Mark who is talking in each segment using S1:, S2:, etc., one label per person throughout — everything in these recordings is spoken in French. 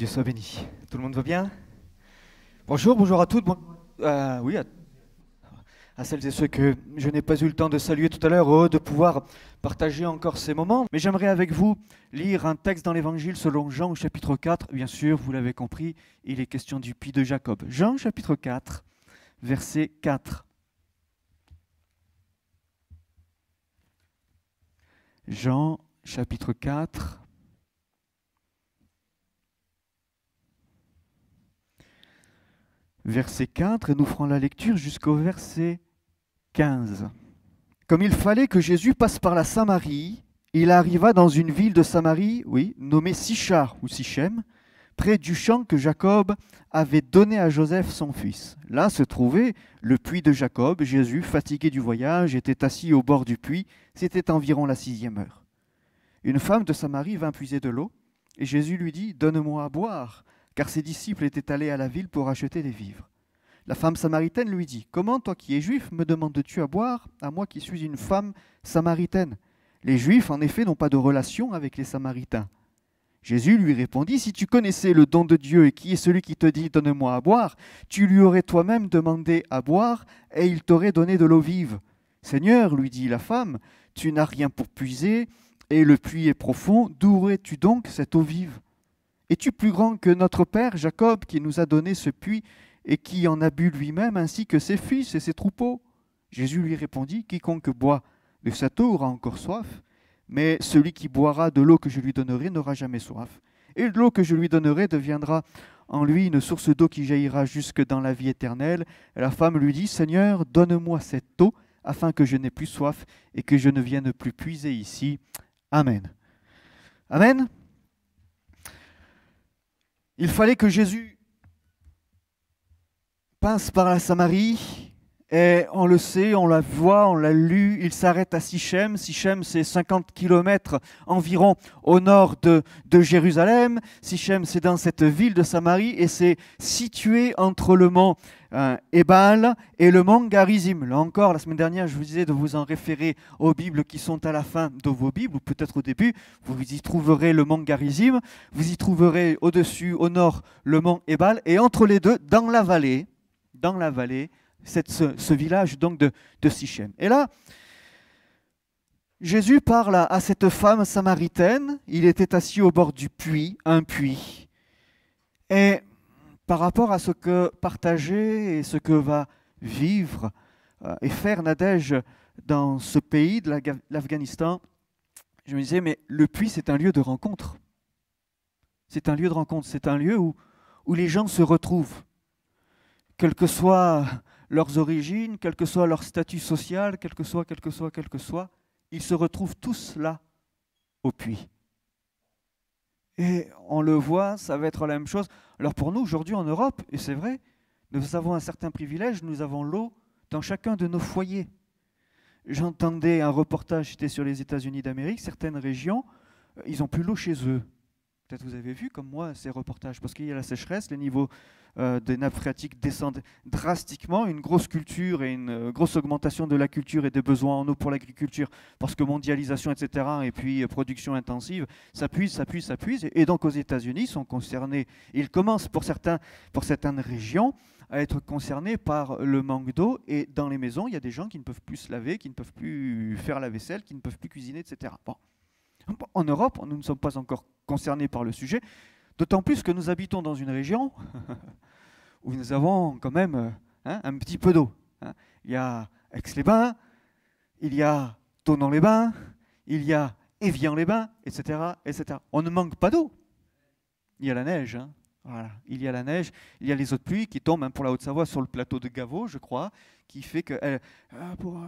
S1: Dieu soit béni. Tout le monde va bien? Bonjour, bonjour à toutes. Oui, à celles et ceux que je n'ai pas eu le temps de saluer tout à l'heure, heureux de pouvoir partager encore ces moments. Mais j'aimerais avec vous lire un texte dans l'Évangile selon Jean au chapitre 4. Bien sûr, vous l'avez compris, il est question du puits de Jacob. Jean chapitre 4, verset 4. Jean chapitre 4. Verset 4, et nous ferons la lecture jusqu'au verset 15. Comme il fallait que Jésus passe par la Samarie, il arriva dans une ville de Samarie, oui, nommée Sichar ou Sichem, près du champ que Jacob avait donné à Joseph son fils. Là se trouvait le puits de Jacob. Jésus, fatigué du voyage, était assis au bord du puits. C'était environ la 6e heure. Une femme de Samarie vint puiser de l'eau, et Jésus lui dit « Donne-moi à boire », car ses disciples étaient allés à la ville pour acheter des vivres. La femme samaritaine lui dit « Comment, toi qui es juif, me demandes-tu à boire, à moi qui suis une femme samaritaine ?» Les Juifs, en effet, n'ont pas de relation avec les Samaritains. Jésus lui répondit « Si tu connaissais le don de Dieu et qui est celui qui te dit « Donne-moi à boire », tu lui aurais toi-même demandé à boire et il t'aurait donné de l'eau vive. »« Seigneur, lui dit la femme, tu n'as rien pour puiser et le puits est profond. D'où aurais-tu donc cette eau vive ? Es-tu plus grand que notre père Jacob qui nous a donné ce puits et qui en a bu lui-même, ainsi que ses fils et ses troupeaux ?» Jésus lui répondit, « Quiconque boit de cette eau aura encore soif, mais celui qui boira de l'eau que je lui donnerai n'aura jamais soif. Et de l'eau que je lui donnerai deviendra en lui une source d'eau qui jaillira jusque dans la vie éternelle. » Et la femme lui dit, « Seigneur, donne-moi cette eau, afin que je n'ai plus soif et que je ne vienne plus puiser ici. » Amen. Amen. Il fallait que Jésus passe par la Samarie, et on le sait, on la voit, on l'a lu, il s'arrête à Sichem. Sichem, c'est 50 km environ au nord de Jérusalem. Sichem, c'est dans cette ville de Samarie, et c'est situé entre le mont Ébal et le mont Garizim. Là encore, la semaine dernière, je vous disais de vous en référer aux Bibles qui sont à la fin de vos Bibles, ou peut-être au début. Vous y trouverez le mont Garizim, vous y trouverez au-dessus, au nord, le mont Ébal, et entre les deux, dans la vallée, ce village donc de Sichem. Et là, Jésus parle à cette femme samaritaine. Il était assis au bord du puits, un puits. Et par rapport à ce que partager et ce que va vivre et faire Nadège dans ce pays de l'Afghanistan, je me disais, mais le puits, c'est un lieu de rencontre. C'est un lieu de rencontre, c'est un lieu où les gens se retrouvent, quel que soit leurs origines, quel que soit leur statut social, quel que soit, ils se retrouvent tous là, au puits. Et on le voit, ça va être la même chose. Alors pour nous, aujourd'hui en Europe, et c'est vrai, nous avons un certain privilège, nous avons l'eau dans chacun de nos foyers. J'entendais un reportage, c'était sur les États-Unis d'Amérique, certaines régions, ils n'ont plus l'eau chez eux. Peut-être vous avez vu, comme moi, ces reportages, parce qu'il y a la sécheresse, les niveaux des nappes phréatiques descendent drastiquement, une grosse culture et une grosse augmentation de la culture et des besoins en eau pour l'agriculture, parce que mondialisation, etc., et puis production intensive, ça puise. Et donc aux États-Unis, ils sont concernés, ils commencent pour certaines régions à être concernés par le manque d'eau, et dans les maisons, il y a des gens qui ne peuvent plus se laver, qui ne peuvent plus faire la vaisselle, qui ne peuvent plus cuisiner, etc. Bon. En Europe, nous ne sommes pas encore concernés par le sujet, d'autant plus que nous habitons dans une région où nous avons quand même un petit peu d'eau. Il y a Aix-les-Bains, il y a Thonon-les-Bains, il y a Évian-les-Bains, etc., etc. On ne manque pas d'eau. Il y a la neige. Voilà. Il y a la neige, il y a les eaux de pluie qui tombent pour la Haute-Savoie sur le plateau de Gaveau, je crois, qui fait que... pour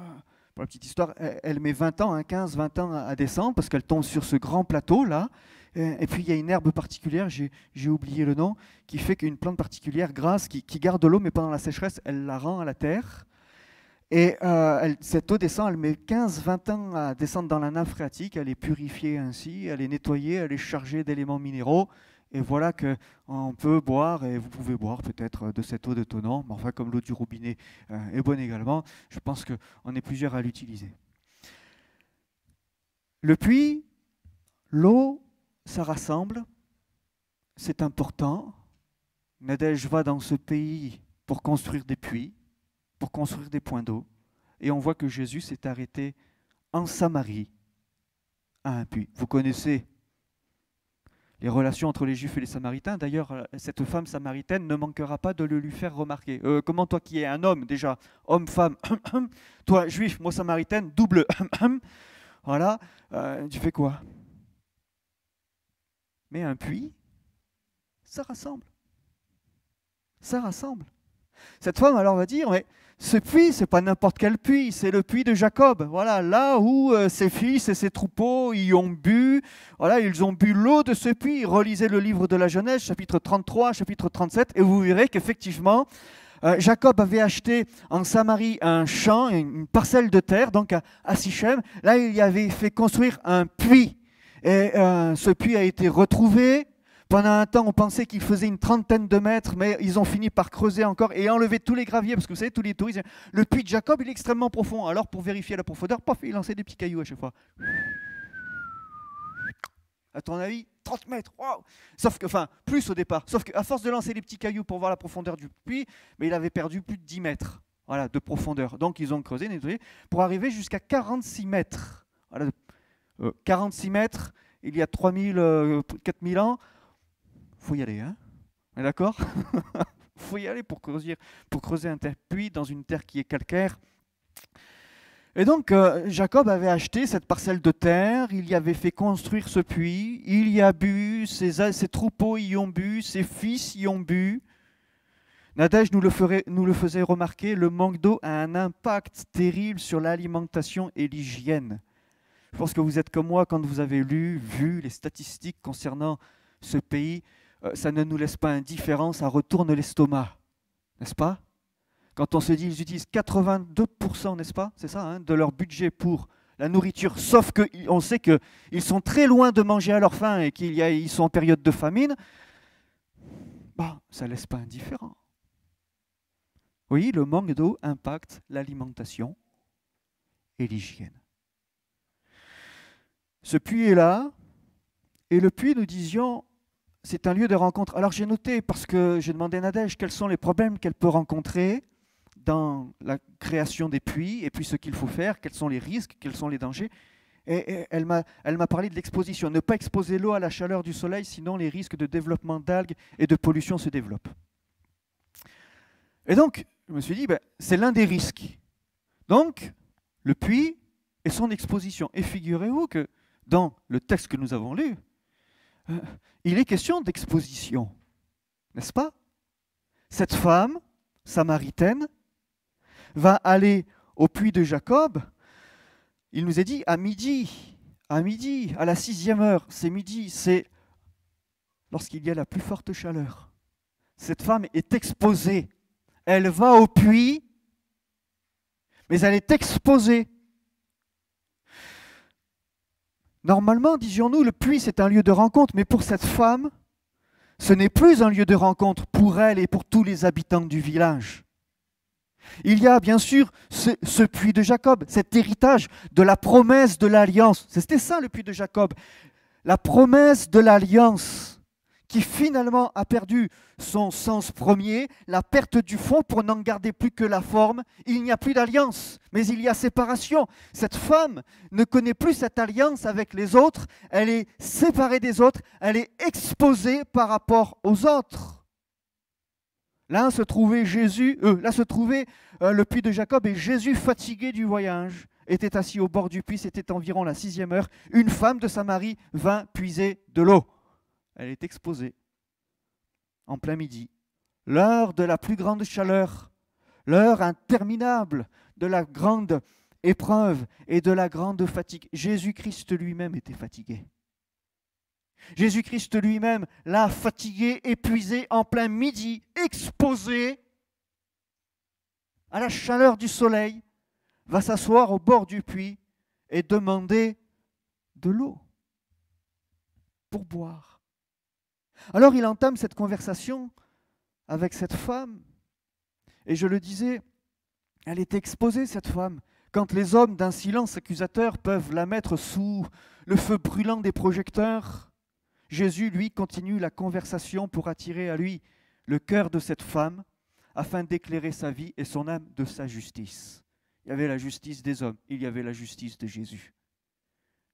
S1: la petite histoire, elle met 20 ans, 15-20 ans à descendre parce qu'elle tombe sur ce grand plateau-là. Et puis il y a une herbe particulière, j'ai oublié le nom, qui fait qu'une plante particulière grasse qui garde l'eau, mais pendant la sécheresse, elle la rend à la terre. Et cette eau descend, elle met 15-20 ans à descendre dans la nappe phréatique, elle est purifiée ainsi, elle est nettoyée, elle est chargée d'éléments minéraux. Et voilà qu'on peut boire, et vous pouvez boire peut-être de cette eau de Thonon, mais enfin comme l'eau du robinet est bonne également, je pense qu'on est plusieurs à l'utiliser. Le puits, l'eau, ça rassemble, c'est important. Nadège va dans ce pays pour construire des puits, pour construire des points d'eau. Et on voit que Jésus s'est arrêté en Samarie à un puits. Vous connaissez les relations entre les Juifs et les Samaritains. D'ailleurs, cette femme samaritaine ne manquera pas de le lui faire remarquer. Comment toi qui es un homme déjà, homme-femme, toi juif, moi samaritaine, double, voilà, tu fais quoi? Mais un puits, ça rassemble. Ça rassemble. Cette femme alors va dire, mais ce puits, c'est pas n'importe quel puits, c'est le puits de Jacob. Voilà, là où ses fils et ses troupeaux y ont bu. Voilà, ils ont bu l'eau de ce puits. Relisez le livre de la Genèse, chapitre 33, chapitre 37, et vous verrez qu'effectivement, Jacob avait acheté en Samarie un champ, une parcelle de terre, donc à Sichem. Là, il y avait fait construire un puits. Et ce puits a été retrouvé. Pendant un temps, on pensait qu'il faisait une trentaine de mètres, mais ils ont fini par creuser encore et enlever tous les graviers, parce que vous savez, tous les touristes, le puits de Jacob, il est extrêmement profond. Alors, pour vérifier la profondeur, paf, il lançait des petits cailloux à chaque fois. À ton avis, 30 mètres, waouh! Sauf que, enfin, plus au départ. Sauf qu'à force de lancer des petits cailloux pour voir la profondeur du puits, mais il avait perdu plus de 10 mètres, voilà, de profondeur. Donc, ils ont creusé, nettoyé, pour arriver jusqu'à 46 mètres. Voilà, 46 mètres, il y a 4000 ans. Faut y aller, hein? D'accord? Faut y aller pour creuser un puits dans une terre qui est calcaire. Et donc, Jacob avait acheté cette parcelle de terre, il y avait fait construire ce puits, il y a bu, ses troupeaux y ont bu, ses fils y ont bu. Nadège nous le faisait remarquer, le manque d'eau a un impact terrible sur l'alimentation et l'hygiène. Je pense que vous êtes comme moi quand vous avez vu les statistiques concernant ce pays. Ça ne nous laisse pas indifférents, ça retourne l'estomac, n'est-ce pas? Quand on se dit qu'ils utilisent 82%, n'est-ce pas? C'est ça, hein, de leur budget pour la nourriture, sauf qu'on sait qu'ils sont très loin de manger à leur faim et qu'ils sont en période de famine, bah, ça ne laisse pas indifférent. Oui, le manque d'eau impacte l'alimentation et l'hygiène. Ce puits est là, et le puits, nous disions, c'est un lieu de rencontre. Alors j'ai noté, parce que j'ai demandé à Nadège quels sont les problèmes qu'elle peut rencontrer dans la création des puits, et puis ce qu'il faut faire, quels sont les risques, quels sont les dangers. Et elle m'a parlé de l'exposition. Ne pas exposer l'eau à la chaleur du soleil, sinon les risques de développement d'algues et de pollution se développent. Et donc, je me suis dit, ben, c'est l'un des risques. Donc, le puits et son exposition. Et figurez-vous que dans le texte que nous avons lu, il est question d'exposition, n'est-ce pas? Cette femme samaritaine va aller au puits de Jacob. Il nous est dit à midi, à la 6e heure, c'est midi, c'est lorsqu'il y a la plus forte chaleur. Cette femme est exposée. Elle va au puits, mais elle est exposée. Normalement, disions-nous, le puits, c'est un lieu de rencontre, mais pour cette femme, ce n'est plus un lieu de rencontre pour elle et pour tous les habitants du village. Il y a bien sûr ce puits de Jacob, cet héritage de la promesse de l'alliance. C'était ça le puits de Jacob, la promesse de l'alliance qui finalement a perdu son sens premier, la perte du fond pour n'en garder plus que la forme. Il n'y a plus d'alliance, mais il y a séparation. Cette femme ne connaît plus cette alliance avec les autres, elle est séparée des autres, elle est exposée par rapport aux autres. Là se trouvait le puits de Jacob, et Jésus, fatigué du voyage, était assis au bord du puits. C'était environ la 6e heure. Une femme de Samarie vint puiser de l'eau. Elle est exposée en plein midi, l'heure de la plus grande chaleur, l'heure interminable de la grande épreuve et de la grande fatigue. Jésus-Christ lui-même était fatigué. Jésus-Christ lui-même, là, fatigué, épuisé, en plein midi, exposé à la chaleur du soleil, va s'asseoir au bord du puits et demander de l'eau pour boire. Alors il entame cette conversation avec cette femme, et je le disais, elle est exposée, cette femme. Quand les hommes d'un silence accusateur peuvent la mettre sous le feu brûlant des projecteurs, Jésus, lui, continue la conversation pour attirer à lui le cœur de cette femme afin d'éclairer sa vie et son âme de sa justice. Il y avait la justice des hommes, il y avait la justice de Jésus.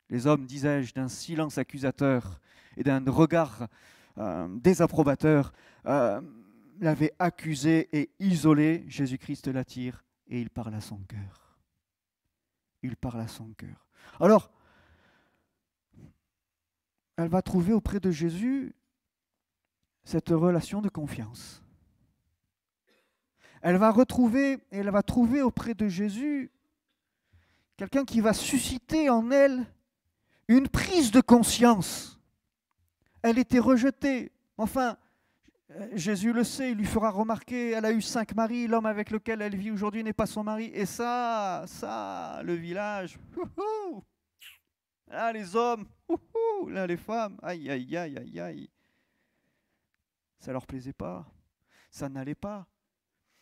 S1: Les hommes, disais-je, d'un silence accusateur et d'un regard désapprobateur, l'avaient accusé et isolé. Jésus-Christ l'attire et il parle à son cœur. Il parle à son cœur. Alors, elle va trouver auprès de Jésus cette relation de confiance. Elle va trouver auprès de Jésus quelqu'un qui va susciter en elle une prise de conscience. Elle était rejetée. Enfin, Jésus le sait, il lui fera remarquer, elle a eu 5 maris, l'homme avec lequel elle vit aujourd'hui n'est pas son mari. Et ça, le village, là les hommes, là les femmes, aïe, aïe, aïe, aïe, aïe. Ça ne leur plaisait pas, ça n'allait pas.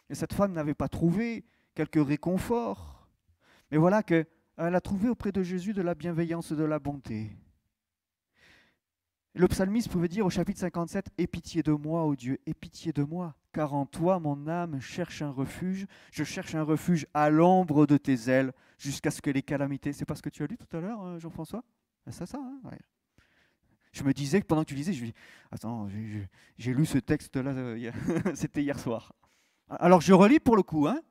S1: Et cette femme n'avait pas trouvé quelque réconfort. Mais voilà qu'elle a trouvé auprès de Jésus de la bienveillance et de la bonté. Le psalmiste pouvait dire au chapitre 57, « Aie pitié de moi, ô Dieu, aie pitié de moi, car en toi mon âme cherche un refuge. Je cherche un refuge à l'ombre de tes ailes, jusqu'à ce que les calamités... » C'est pas ce que tu as lu tout à l'heure, Jean-François? C'est ça, hein, ouais. Je me disais que pendant que tu lisais, je me dis, attends, j'ai lu ce texte-là, c'était hier soir. Alors je relis pour le coup, hein,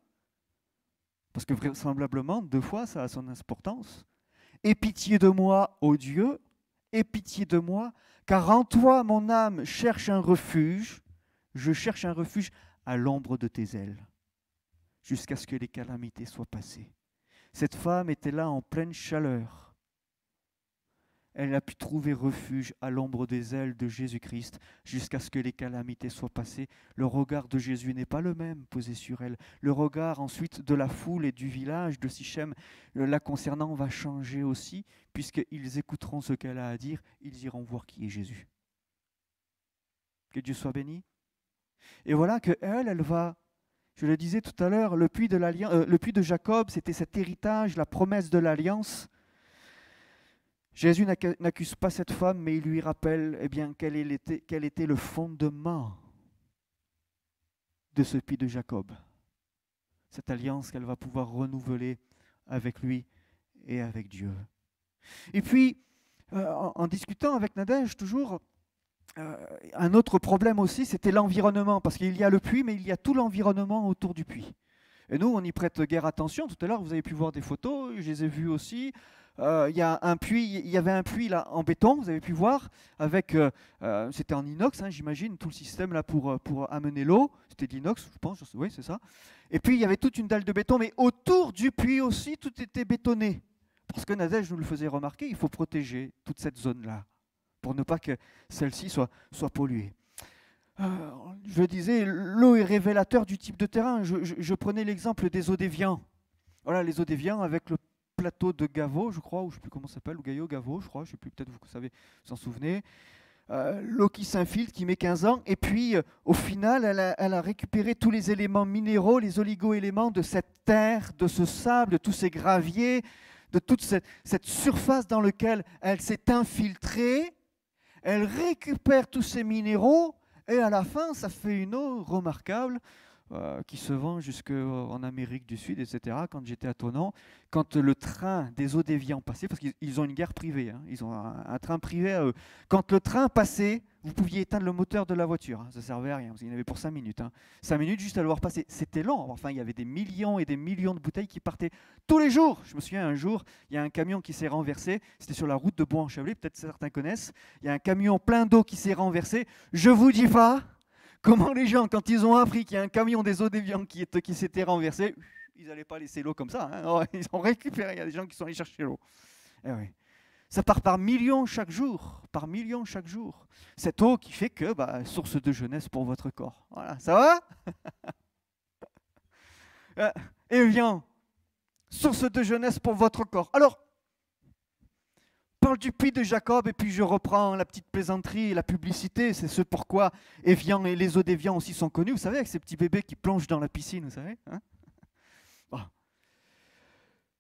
S1: parce que vraisemblablement, 2 fois, ça a son importance. « Aie pitié de moi, ô Dieu, aie pitié de moi, car en toi mon âme cherche un refuge, je cherche un refuge à l'ombre de tes ailes, jusqu'à ce que les calamités soient passées. » Cette femme était là en pleine chaleur. Elle a pu trouver refuge à l'ombre des ailes de Jésus-Christ jusqu'à ce que les calamités soient passées. Le regard de Jésus n'est pas le même posé sur elle. Le regard ensuite de la foule et du village de Sichem la concernant va changer aussi, puisqu'ils écouteront ce qu'elle a à dire, ils iront voir qui est Jésus. Que Dieu soit béni. Et voilà qu'elle va, je le disais tout à l'heure, le puits de Jacob, c'était cet héritage, la promesse de l'alliance. Jésus n'accuse pas cette femme, mais il lui rappelle quel était le fondement de ce puits de Jacob. Cette alliance qu'elle va pouvoir renouveler avec lui et avec Dieu. Et puis, en discutant avec Nadège, toujours, un autre problème aussi, c'était l'environnement, parce qu'il y a le puits, mais il y a tout l'environnement autour du puits. Et nous, on y prête guère attention. Tout à l'heure, vous avez pu voir des photos, je les ai vues aussi. Il y avait un puits là en béton, vous avez pu voir, avec, c'était en inox, hein, j'imagine, tout le système là pour amener l'eau. C'était de l'inox, je pense, oui, c'est ça. Et puis il y avait toute une dalle de béton, mais autour du puits aussi, tout était bétonné. Parce que Nadège nous le faisait remarquer, il faut protéger toute cette zone-là, pour ne pas que celle-ci soit polluée. Je disais, l'eau est révélateur du type de terrain. Je prenais l'exemple des eaux d'Évian. Voilà, les eaux d'Évian avec le plateau de Gaveau, je crois, ou je ne sais plus comment ça s'appelle, ou Gaillot, Gaveau, je crois, je ne sais plus, peut-être vous savez, vous en souvenez. L'eau qui s'infiltre, qui met 15 ans, et puis au final, elle a récupéré tous les éléments minéraux, les oligo-éléments de cette terre, de ce sable, de tous ces graviers, de toute cette surface dans laquelle elle s'est infiltrée. Elle récupère tous ces minéraux, et à la fin, ça fait une eau remarquable, qui se vend jusqu'en Amérique du Sud, etc. Quand j'étais à Thonon, quand le train des eaux d'Évian passait, parce qu'ils ont une gare privée, hein, ils ont un train privé à eux. Quand le train passait, vous pouviez éteindre le moteur de la voiture, hein, ça ne servait à rien, parce qu'il y en avait pour 5 minutes. 5 minutes juste à le voir passer, c'était lent. Enfin, il y avait des millions et des millions de bouteilles qui partaient tous les jours. Je me souviens, un jour, il y a un camion qui s'est renversé, c'était sur la route de Bois-en-Chablais, peut-être certains connaissent. Il y a un camion plein d'eau qui s'est renversé. Je vous dis pas comment les gens, quand ils ont appris qu'il y a un camion des eaux d'Évian qui s'était renversé, ils n'allaient pas laisser l'eau comme ça. Hein. Ils ont récupéré, il y a des gens qui sont allés chercher l'eau. Eh oui. Ça part par millions chaque jour, Cette eau qui fait que, source de jeunesse pour votre corps. Voilà, ça va Évian, source de jeunesse pour votre corps. Alors, parle du puits de Jacob, et puis je reprends la petite plaisanterie et la publicité. C'est ce pourquoi Évian et les eaux d'Évian aussi sont connus. Vous savez, avec ces petits bébés qui plongent dans la piscine, vous savez, hein. Bon.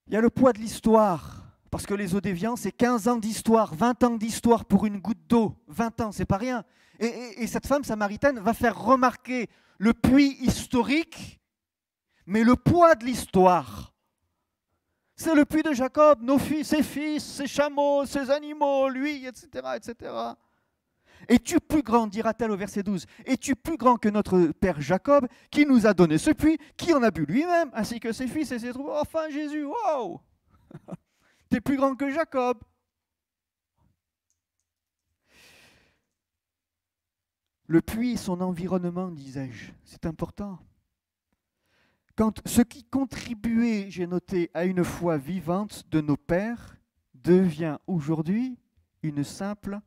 S1: Il y a le poids de l'histoire. Parce que les eaux d'Évian, c'est 15 ans d'histoire, 20 ans d'histoire pour une goutte d'eau. 20 ans, c'est pas rien. Et cette femme samaritaine va faire remarquer le puits historique, mais le poids de l'histoire. C'est le puits de Jacob, nos fils, ses chameaux, ses animaux, lui, etc., etc. Es-tu plus grand, dira-t-elle au verset 12, es-tu plus grand que notre père Jacob, qui nous a donné ce puits, qui en a bu lui-même, ainsi que ses fils et ses troupeaux. Enfin, Jésus, waouh! T'es plus grand que Jacob. Le puits, son environnement, disais-je, c'est important. Quand ce qui contribuait, j'ai noté, à une foi vivante de nos pères, devient aujourd'hui une simple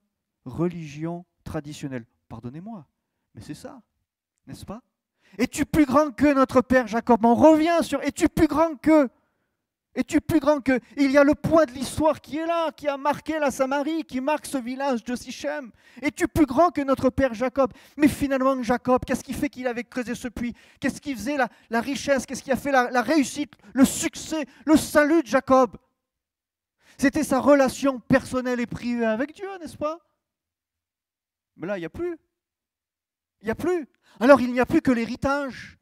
S1: religion traditionnelle. Pardonnez-moi, mais c'est ça, n'est-ce pas? Es-tu plus grand que notre père Jacob? On revient sur es-tu plus grand que? Es-tu plus grand que? Il y a le poids de l'histoire qui est là, qui a marqué la Samarie, qui marque ce village de Sichem. Es-tu plus grand que notre père Jacob? Mais finalement, Jacob, qu'est-ce qui fait qu'il avait creusé ce puits? Qu'est-ce qui faisait la richesse? Qu'est-ce qui a fait la réussite, le succès, le salut de Jacob? C'était sa relation personnelle et privée avec Dieu, n'est-ce pas? Mais là, il n'y a plus. Il n'y a plus. Alors, il n'y a plus que l'héritage.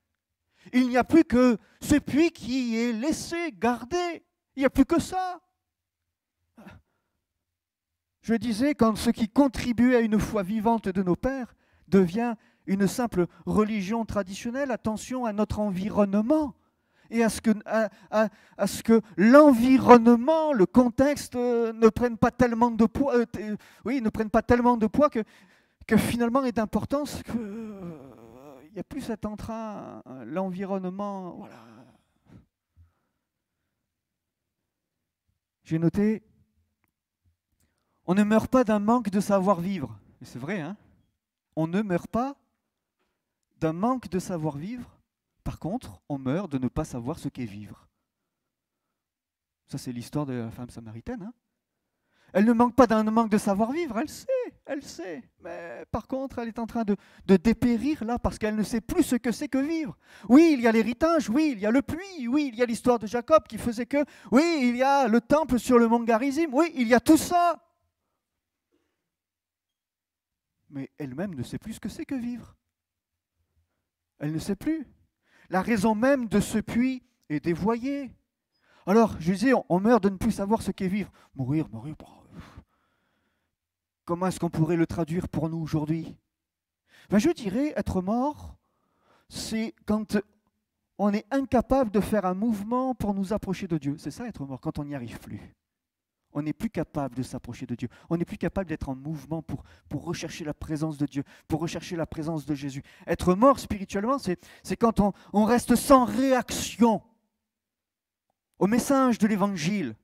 S1: Il n'y a plus que ce puits qui est laissé, gardé. Il n'y a plus que ça. Je disais, quand ce qui contribuait à une foi vivante de nos pères devient une simple religion traditionnelle, attention à notre environnement et à ce que l'environnement, le contexte ne prenne pas tellement de poids, ne prenne pas tellement de poids que finalement est d'importance que il n'y a plus cet entrain, l'environnement, voilà. J'ai noté, on ne meurt pas d'un manque de savoir-vivre. Et c'est vrai, hein? On ne meurt pas d'un manque de savoir-vivre. Par contre, on meurt de ne pas savoir ce qu'est vivre. Ça, c'est l'histoire de la femme samaritaine, hein? Elle ne manque pas d'un manque de savoir-vivre, elle sait. Mais par contre, elle est en train de dépérir là parce qu'elle ne sait plus ce que c'est que vivre. Oui, il y a l'héritage, oui, il y a le puits, oui, il y a l'histoire de Jacob qui faisait que, oui, il y a le temple sur le mont Garizim, oui, il y a tout ça. Mais elle-même ne sait plus ce que c'est que vivre. Elle ne sait plus. La raison même de ce puits est dévoyée. Alors, je disais, on meurt de ne plus savoir ce qu'est vivre. Mourir. Comment est-ce qu'on pourrait le traduire pour nous aujourd'hui? Ben, je dirais, être mort, c'est quand on est incapable de faire un mouvement pour nous approcher de Dieu. C'est ça, être mort, quand on n'y arrive plus. On n'est plus capable de s'approcher de Dieu. On n'est plus capable d'être en mouvement pour rechercher la présence de Dieu, pour rechercher la présence de Jésus. Être mort spirituellement, c'est quand on reste sans réaction au message de l'Évangile,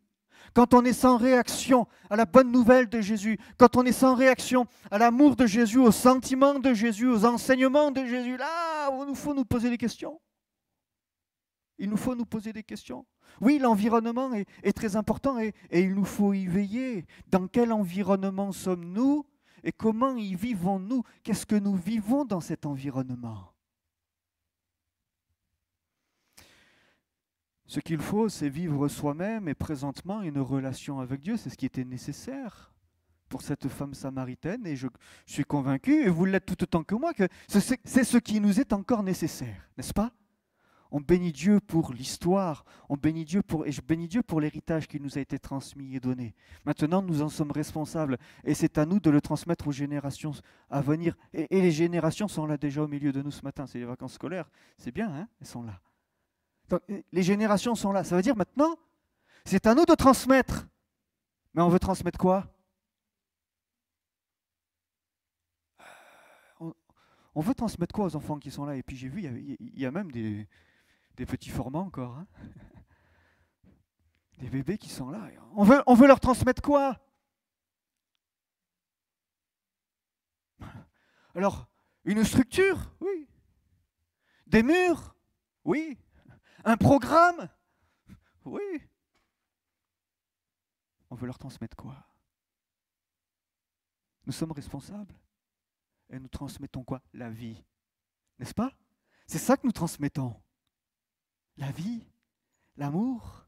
S1: quand on est sans réaction à la bonne nouvelle de Jésus, quand on est sans réaction à l'amour de Jésus, aux sentiments de Jésus, aux enseignements de Jésus, là, il nous faut nous poser des questions. Il nous faut nous poser des questions. Oui, l'environnement est très important et il nous faut y veiller. Dans quel environnement sommes-nous et comment y vivons-nous? Qu'est-ce que nous vivons dans cet environnement? Ce qu'il faut, c'est vivre soi-même et présentement une relation avec Dieu. C'est ce qui était nécessaire pour cette femme samaritaine. Et je suis convaincu, et vous l'êtes tout autant que moi, que c'est ce qui nous est encore nécessaire, n'est-ce pas? On bénit Dieu pour l'histoire, et je bénis Dieu pour l'héritage qui nous a été transmis et donné. Maintenant, nous en sommes responsables et c'est à nous de le transmettre aux générations à venir. Et les générations sont là déjà au milieu de nous ce matin. C'est les vacances scolaires, c'est bien, hein? Elles sont là. Donc, les générations sont là. Ça veut dire maintenant, c'est à nous de transmettre. Mais on veut transmettre quoi? On veut transmettre quoi aux enfants qui sont là? Et puis j'ai vu, il y a même des petits formats encore. Hein, des bébés qui sont là. On veut leur transmettre quoi? Alors, une structure? Oui. Des murs? Oui. Un programme? Oui. On veut leur transmettre quoi? Nous sommes responsables. Et nous transmettons quoi? La vie. N'est-ce pas? C'est ça que nous transmettons. La vie, l'amour.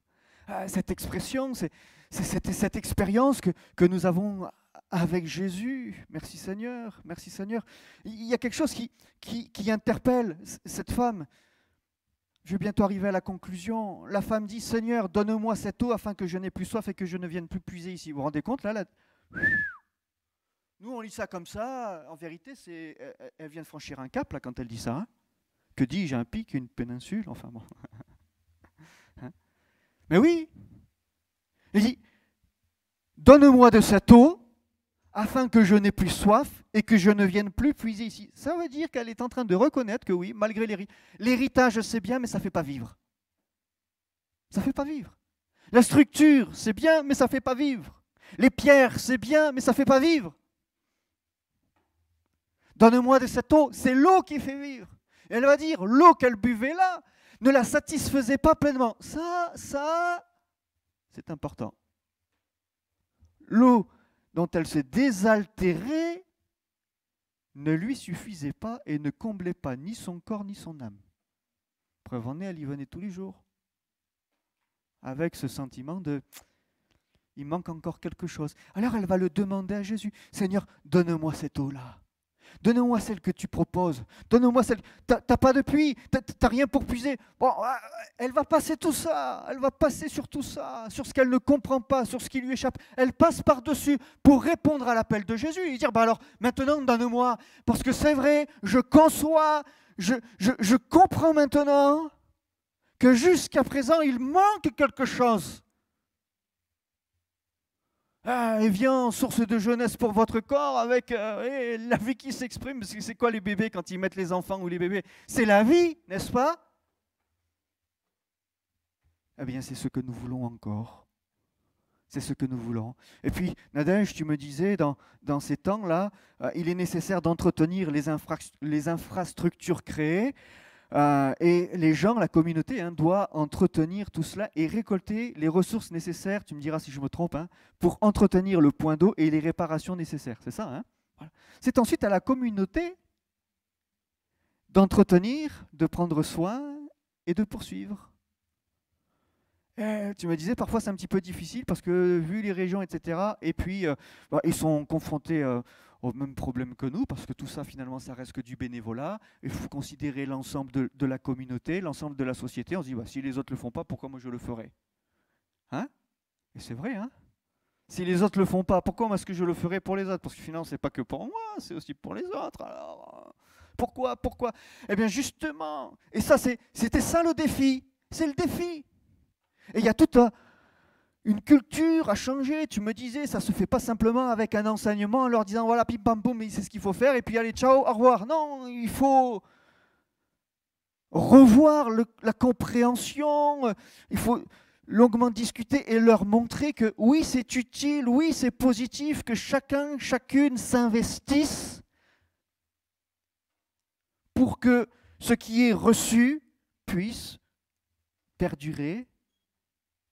S1: Cette expression, c'est cette expérience que nous avons avec Jésus. Merci Seigneur, merci Seigneur. Il y a quelque chose qui interpelle cette femme. Je vais bientôt arriver à la conclusion. La femme dit, Seigneur, donne-moi cette eau afin que je n'ai plus soif et que je ne vienne plus puiser ici. Vous vous rendez compte là, Nous, on lit ça comme ça. En vérité, elle vient de franchir un cap là quand elle dit ça. Hein. Que dis-je, un pic, une péninsule, enfin bon. Hein. Mais oui, il dit, donne-moi de cette eau afin que je n'ai plus soif et que je ne vienne plus puiser ici. Ça veut dire qu'elle est en train de reconnaître que oui, malgré l'héritage, c'est bien, mais ça ne fait pas vivre. Ça ne fait pas vivre. La structure, c'est bien, mais ça ne fait pas vivre. Les pierres, c'est bien, mais ça ne fait pas vivre. Donne-moi de cette eau, c'est l'eau qui fait vivre. Et elle va dire, l'eau qu'elle buvait là ne la satisfaisait pas pleinement. Ça, c'est important. L'eau dont elle se désaltérait ne lui suffisait pas et ne comblait pas ni son corps ni son âme. Preuve en est, elle y venait tous les jours, avec ce sentiment de « il manque encore quelque chose ». Alors elle va le demander à Jésus, « Seigneur, donne-moi cette eau-là. Donne-moi celle que tu proposes. Donne-moi celle. T'as pas de puits. T'as rien pour puiser. » Bon, elle va passer tout ça. Elle va passer sur tout ça, sur ce qu'elle ne comprend pas, sur ce qui lui échappe. Elle passe par-dessus pour répondre à l'appel de Jésus et dire, bah alors, maintenant, donne-moi. Parce que c'est vrai, je conçois, je comprends maintenant que jusqu'à présent, il manque quelque chose. Et vient source de jeunesse pour votre corps avec la vie qui s'exprime. Parce que c'est quoi les bébés quand ils mettent les enfants ou les bébés? C'est la vie, n'est-ce pas? Eh bien, c'est ce que nous voulons encore. C'est ce que nous voulons. Et puis, Nadège, tu me disais, dans ces temps-là, il est nécessaire d'entretenir les infrastructures créées. Et les gens, la communauté, doit entretenir tout cela et récolter les ressources nécessaires, tu me diras si je me trompe, pour entretenir le point d'eau et les réparations nécessaires. C'est ça, voilà. C'est ensuite à la communauté d'entretenir, de prendre soin et de poursuivre. Tu me disais, parfois c'est un petit peu difficile parce que vu les régions, etc., et puis ils sont confrontés au même problème que nous, parce que tout ça finalement ça reste que du bénévolat. Il faut considérer l'ensemble de la communauté, l'ensemble de la société. On se dit, si les autres ne le font pas, pourquoi moi je le ferai? Et c'est vrai, si les autres ne le font pas, pourquoi est-ce que je le ferai pour les autres? Parce que finalement c'est pas que pour moi, c'est aussi pour les autres. Alors, pourquoi? Eh bien justement, et ça c'était ça le défi, c'est le défi. Et il y a toute une culture à changer. Tu me disais, ça ne se fait pas simplement avec un enseignement en leur disant, voilà, pim pam poum, c'est ce qu'il faut faire, et puis allez, ciao, au revoir. Non, il faut revoir la compréhension, il faut longuement discuter et leur montrer que oui, c'est utile, oui, c'est positif, que chacun, chacune s'investisse pour que ce qui est reçu puisse perdurer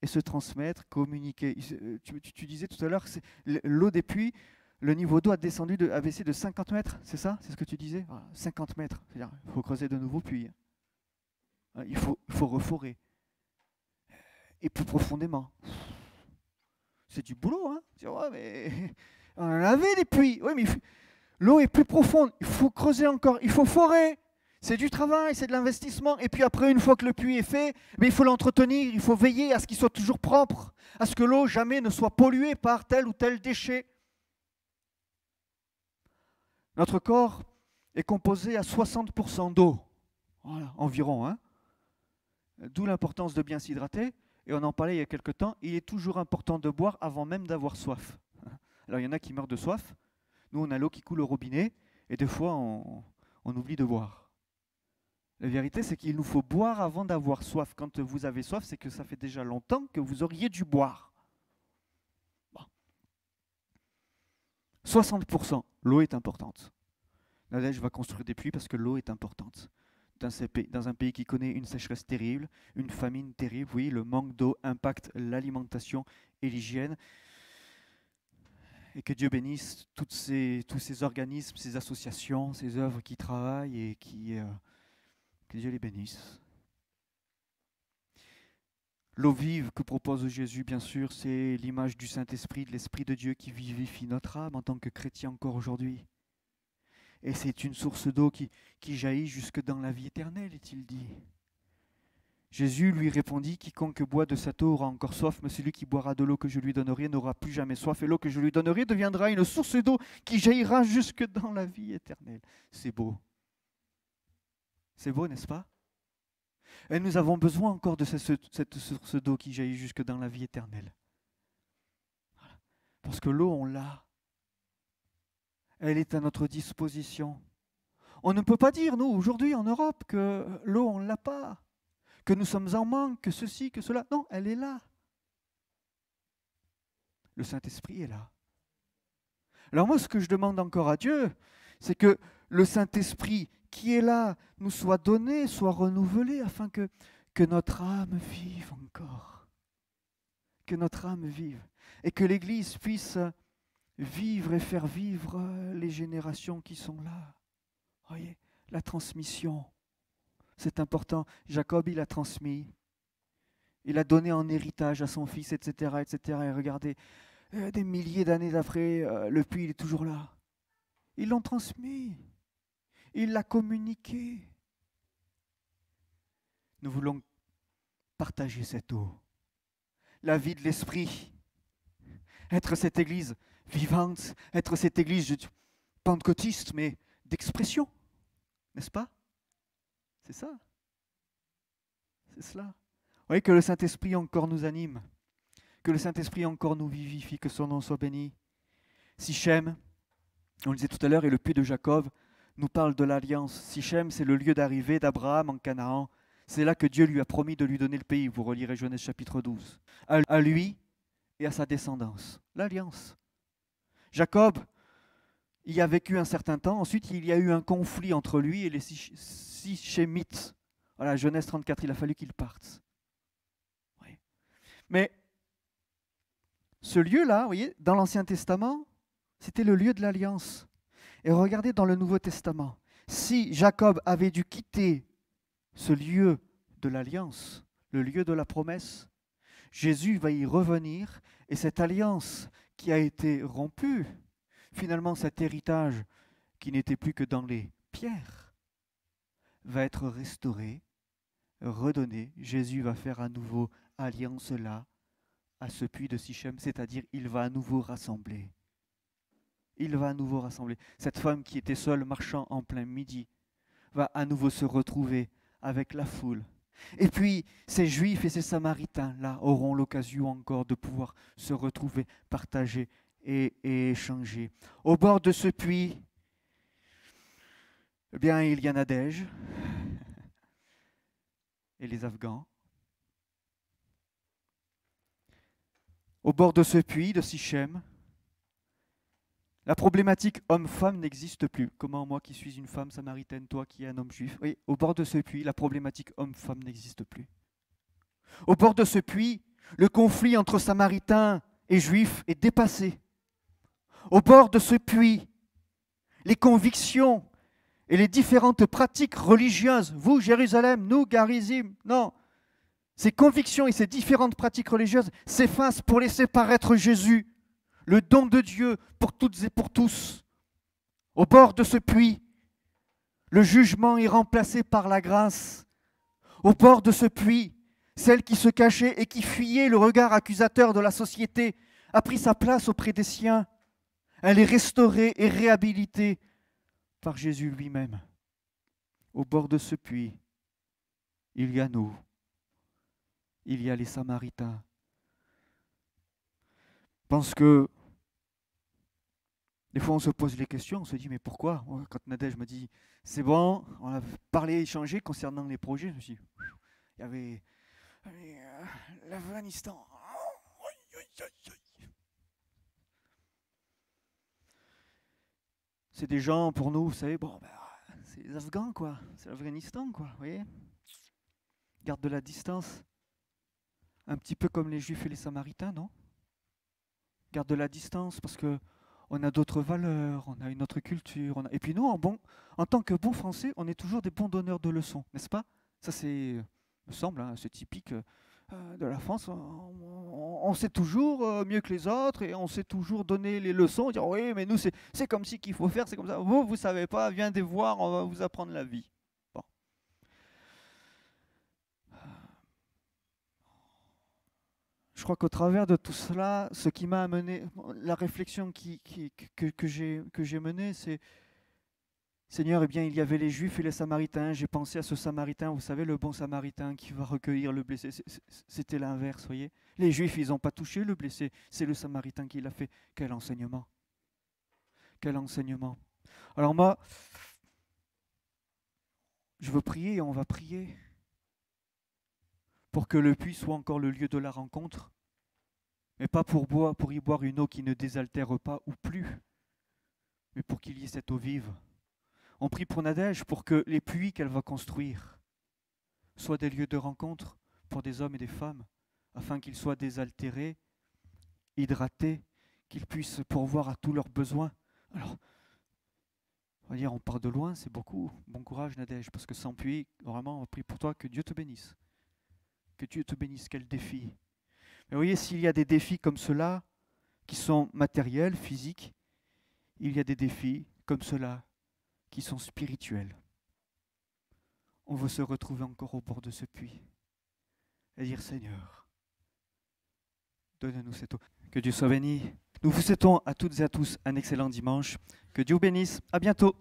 S1: et se transmettre, communiquer. Tu disais tout à l'heure que l'eau des puits, le niveau d'eau a baissé de 50 mètres, c'est ça? C'est ce que tu disais? 50 mètres, c'est-à-dire il faut creuser de nouveaux puits. Il faut reforer. Et plus profondément. C'est du boulot, Ouais, mais on en avait des puits. Oui, mais l'eau est plus profonde. Il faut creuser encore. Il faut forer. C'est du travail, c'est de l'investissement. Et puis après, une fois que le puits est fait, il faut l'entretenir, il faut veiller à ce qu'il soit toujours propre, à ce que l'eau jamais ne soit polluée par tel ou tel déchet. Notre corps est composé à 60% d'eau, voilà, environ. D'où l'importance de bien s'hydrater. Et on en parlait il y a quelque temps, il est toujours important de boire avant même d'avoir soif. Alors il y en a qui meurent de soif. Nous, on a l'eau qui coule au robinet, et des fois, on oublie de boire. La vérité, c'est qu'il nous faut boire avant d'avoir soif. Quand vous avez soif, c'est que ça fait déjà longtemps que vous auriez dû boire. Bon. 60%, l'eau est importante. Nadège va construire des puits parce que l'eau est importante. Dans un pays qui connaît une sécheresse terrible, une famine terrible, oui, le manque d'eau impacte l'alimentation et l'hygiène. Et que Dieu bénisse tous ces organismes, ces associations, ces œuvres qui travaillent et que Dieu les bénisse. L'eau vive que propose Jésus, bien sûr, c'est l'image du Saint-Esprit, de l'Esprit de Dieu qui vivifie notre âme en tant que chrétien encore aujourd'hui. Et c'est une source d'eau qui jaillit jusque dans la vie éternelle, est-il dit. Jésus lui répondit, quiconque boit de cette eau aura encore soif, mais celui qui boira de l'eau que je lui donnerai n'aura plus jamais soif, et l'eau que je lui donnerai deviendra une source d'eau qui jaillira jusque dans la vie éternelle. C'est beau. C'est beau, n'est-ce pas? Et nous avons besoin encore de cette source d'eau qui jaillit jusque dans la vie éternelle. Voilà. Parce que l'eau, on l'a. Elle est à notre disposition. On ne peut pas dire, nous, aujourd'hui en Europe, que l'eau, on ne l'a pas, que nous sommes en manque, que ceci, que cela. Non, elle est là. Le Saint-Esprit est là. Alors moi, ce que je demande encore à Dieu, c'est que le Saint-Esprit qui est là nous soit donné, soit renouvelé, afin que notre âme vive encore. Que notre âme vive. Et que l'Église puisse vivre et faire vivre les générations qui sont là. Voyez, la transmission, c'est important. Jacob, il a transmis. Il a donné en héritage à son fils, etc., etc. Et regardez, des milliers d'années après, le puits, il est toujours là. Ils l'ont transmis. Il l'a communiqué. Nous voulons partager cette eau. La vie de l'esprit. Être cette église vivante, être cette église pentecôtiste, mais d'expression. N'est-ce pas? C'est ça. C'est cela. Vous voyez que le Saint-Esprit encore nous anime, que le Saint-Esprit encore nous vivifie, que son nom soit béni. Sichem, on le disait tout à l'heure, et le puits de Jacob nous parle de l'alliance. Sichem, c'est le lieu d'arrivée d'Abraham en Canaan. C'est là que Dieu lui a promis de lui donner le pays. Vous relirez Genèse chapitre 12. À lui et à sa descendance. L'alliance. Jacob y a vécu un certain temps. Ensuite, il y a eu un conflit entre lui et les Sichémites. Voilà, Genèse 34, il a fallu qu'il parte. Oui. Mais ce lieu-là, vous voyez, dans l'Ancien Testament, c'était le lieu de l'alliance. Et regardez dans le Nouveau Testament, si Jacob avait dû quitter ce lieu de l'alliance, le lieu de la promesse, Jésus va y revenir et cette alliance qui a été rompue, finalement cet héritage qui n'était plus que dans les pierres, va être restauré, redonné. Jésus va faire à nouveau alliance là, à ce puits de Sichem, c'est-à-dire il va à nouveau rassembler. Il va à nouveau rassembler. Cette femme qui était seule marchant en plein midi va à nouveau se retrouver avec la foule. Et puis, ces Juifs et ces Samaritains, là, auront l'occasion encore de pouvoir se retrouver, partager et échanger. Au bord de ce puits, eh bien, il y a Nadège et les Afghans. Au bord de ce puits de Sichem, la problématique homme-femme n'existe plus. Comment moi qui suis une femme samaritaine, toi qui es un homme juif? Oui, au bord de ce puits, la problématique homme-femme n'existe plus. Au bord de ce puits, le conflit entre samaritains et juifs est dépassé. Au bord de ce puits, les convictions et les différentes pratiques religieuses, vous Jérusalem, nous Garizim, non, ces convictions et ces différentes pratiques religieuses s'effacent pour laisser paraître Jésus, le don de Dieu pour toutes et pour tous. Au bord de ce puits, le jugement est remplacé par la grâce. Au bord de ce puits, celle qui se cachait et qui fuyait le regard accusateur de la société a pris sa place auprès des siens. Elle est restaurée et réhabilitée par Jésus lui-même. Au bord de ce puits, il y a nous, il y a les Samaritains. Parce que des fois on se pose les questions, on se dit mais pourquoi? Quand Nadège me dit c'est bon, on a parlé, échangé concernant les projets, je me suis dit, il y avait l'Afghanistan. C'est des gens pour nous, vous savez, bon, c'est les Afghans quoi, c'est l'Afghanistan quoi, vous voyez? Garde de la distance, un petit peu comme les Juifs et les Samaritains, non? Garde de la distance parce que on a d'autres valeurs, on a une autre culture. Et puis nous, en tant que bons Français, on est toujours des bons donneurs de leçons, n'est-ce pas? Ça, me semble, hein, c'est typique. de la France, on sait toujours mieux que les autres et on sait toujours donner les leçons, dire oui, mais nous, c'est comme ci qu'il faut faire, c'est comme ça. Vous ne savez pas, viens des voir, on va vous apprendre la vie. Bon. Je crois qu'au travers de tout cela, ce qui m'a amené, la réflexion que j'ai menée, c'est Seigneur, eh bien, il y avait les Juifs et les Samaritains. J'ai pensé à ce Samaritain, vous savez, le bon Samaritain qui va recueillir le blessé. C'était l'inverse, voyez. Les Juifs, ils n'ont pas touché le blessé. C'est le Samaritain qui l'a fait. Quel enseignement! Quel enseignement! Alors moi, je veux prier et on va prier pour que le puits soit encore le lieu de la rencontre, mais pas pour y boire une eau qui ne désaltère pas ou plus, mais pour qu'il y ait cette eau vive. On prie pour Nadège pour que les puits qu'elle va construire soient des lieux de rencontre pour des hommes et des femmes, afin qu'ils soient désaltérés, hydratés, qu'ils puissent pourvoir à tous leurs besoins. Alors, on va dire, on part de loin, c'est beaucoup. Bon courage Nadège, parce que sans puits, vraiment, on prie pour toi, que Dieu te bénisse. Que Dieu te bénisse, quel défi. Mais vous voyez, s'il y a des défis comme cela, qui sont matériels, physiques, il y a des défis comme cela, qui sont spirituels. On veut se retrouver encore au bord de ce puits et dire Seigneur, donne-nous cette eau. Que Dieu soit béni. Nous vous souhaitons à toutes et à tous un excellent dimanche. Que Dieu vous bénisse. À bientôt.